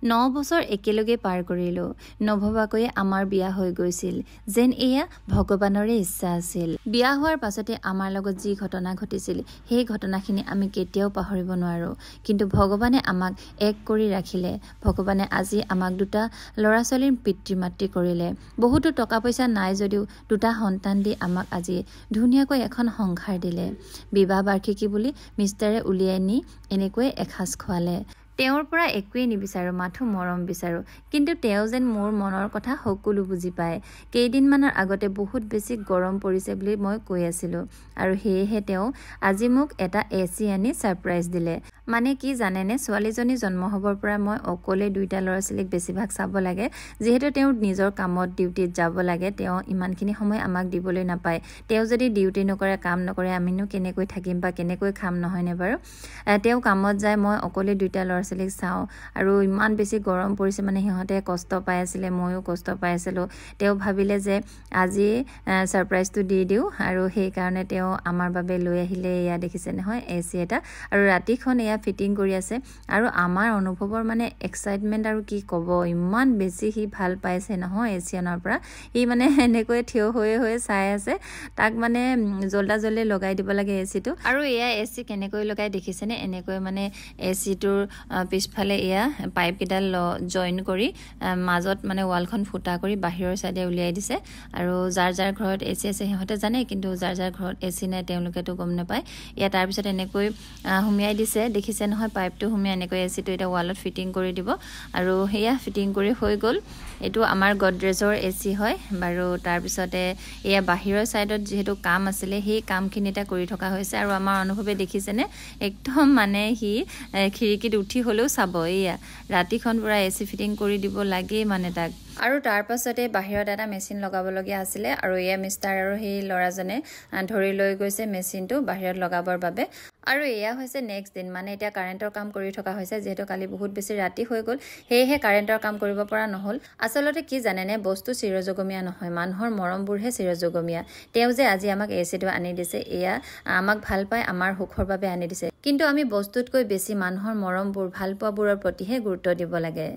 9 বছৰ একেলগে পাৰ কৰিলো নভবাকৈ আমাৰ বিয়া হৈ গৈছিল যেন এয়া ভগৱানৰে ইচ্ছা আছিল বিয়া হোৱাৰ পাছতে আমাৰ লগত যি ঘটনা ঘটিছিল সেই ঘটনাখিনি আমি কেতিয়াও পাহৰিব নোৱাৰো কিন্তু ভগৱানে আমাক এক কৰি ৰাখিলে ভগৱানে আজি আমাক দুটা ল'ৰা ছোৱালীৰ পিতৃ মাতৃ কৰিলে বহুতো টকা পইচা নাই যদিও দুটা সন্তান দি আমাক আজি ধুনীয়াকৈ এখন সংসাৰ দিলে বিবাহ বাৰ্ষিকী বুলি মিষ্টাৰে উলিয়াই নি এনেকৈ এখাজ খোৱালে তেওঁৰ পৰা একোৱে নিবিচাৰো মাথো মৰম বিচাৰো কিন্তু তেওঁ যেন মোৰ মনৰ কথা সকলো বুজি পায় কেইদিনমানৰ আগতে বহুত বেছি গৰম পৰিছে বুলি মই কৈ আছিলো আৰু হেহে তেওঁ আজি মোক এটা এচি আনি সাৰপ্ৰাইজ দিলে মানে কি জানেনে ছোৱালীজনী জন্ম হবৰ পৰা মই অকলে দুইটা ল'ৰা ছোৱালীক বেছিভাগ চাব লাগে যেহেতু তেওঁ নিজৰ কামত ডিউটিত যাব লাগে তেওঁ ইমানখিনি সময় আমাক দিবলৈ নাপায় তেওঁ যদি ডিউটি নকৰে কাম নকৰে আমিনো কেনেকৈ থাকিম বা কেনেকৈ খাম নহয়নে বাৰু তেওঁ কামত যায় মই অকলে দুইটা ল'ৰা ছোৱালীক চাওঁ আৰু ইমান বেছি গৰম পৰিছে মানে সিহঁতে কষ্ট পাই আছিলে ময়ো কষ্ট পাই আছিলো তেওঁ ভাবিলে যে আজি সাৰপ্ৰাইজটো দি দিও আৰু সেই কাৰণে তেওঁ আমাৰ বাবে লৈ আহিলে এয়া দেখিছে নহয় এচি এটা আৰু ৰাতিখন এয়া ফিটিং কৰি আছে আৰু আমাৰ অনুভৱৰ মানে এক্সাইটমেন্ট আৰু কি ক'ব ইমান বেছি হি ভাল পাইছে নহয় এচিয়ানৰ পৰা ই মানে এনেকৈ থিয় হৈ চাই আছে তাক মানে জলদা জলদি লগাই দিব লাগে এচিটো আৰু এয়া এচি কেনেকৈ লগাই দেখিছেনে এনেকৈ মানে এচিটোৰ পিছফালে এয়া পাইপ কেইডাল জয়েন কৰি মাজত মানে ওয়ালখন ফুটা কৰি বাহিৰৰ সাইডে উলিয়াই দিছে আৰু যাৰ যাৰ ঘৰত এচি আছে সিহঁতে জানে কিন্তু যাৰ যাৰ ঘৰত এচি নাই তেওঁলোকেতো গম নাপায় ইয়া তাৰ পিছত এনেকৈ হুমিয়াই দিছে দেখিছে নহয় পাইপটো হুমিয়াই এনেকৈ এচিটো এটা ওয়ালত ফিটিং কৰি দিব আৰু হেয়া ফিটিং কৰি হৈ গল এটো আমাৰ গডৰেজৰ এচি হয় বাৰু তাৰ পিছতে এয়া বাহিৰৰ সাইডত যেহেতু কাম আছিল সেই কামখিনিটা কৰি থকা হৈছে আৰু আমাৰ অনুভৱে দেখিছেনে একদম মানে হি খিৰিকিত উঠি হলেও চাব এয়া ৰাতিখন পুৰা এচি ফিটিং কৰি দিব লাগে মানে তাক আৰু তাৰ পাছতে বাহিৰত এটা মেচিন লগাব লগিয়া আছিল আৰু এয়া মিষ্টাৰ আৰু সেই ল'ৰাজনে ধৰি লৈ গৈছে মেচিনটো বাহিৰত লগাবৰ বাবে আৰু এয়া হৈছে নেক্সট দিন মানে এতিয়া কাৰেন্টৰ কাম কৰি থকা হৈছে যেহেতু কালি বহুত বেছি ৰাতি হৈ গল হেহে কাৰেন্টৰ কাম কৰিব পৰা নহল আসলতে কি জানেনে বস্তু চিৰজগমীয়া নহয় মানুহৰ মৰমবোৰহে চিৰজগমীয়া তেওঁ যে আজি আমাক এচিটো আনি দিছে এয়া আমাক ভাল পায় আমাৰ সুখৰ বাবে আনি দিছে কিন্তু আমি বস্তুতকৈ বেছি মানুহৰ মৰমবোৰ ভাল পোৱাবোৰৰ প্ৰতিহে গুৰুত্ব দিব লাগে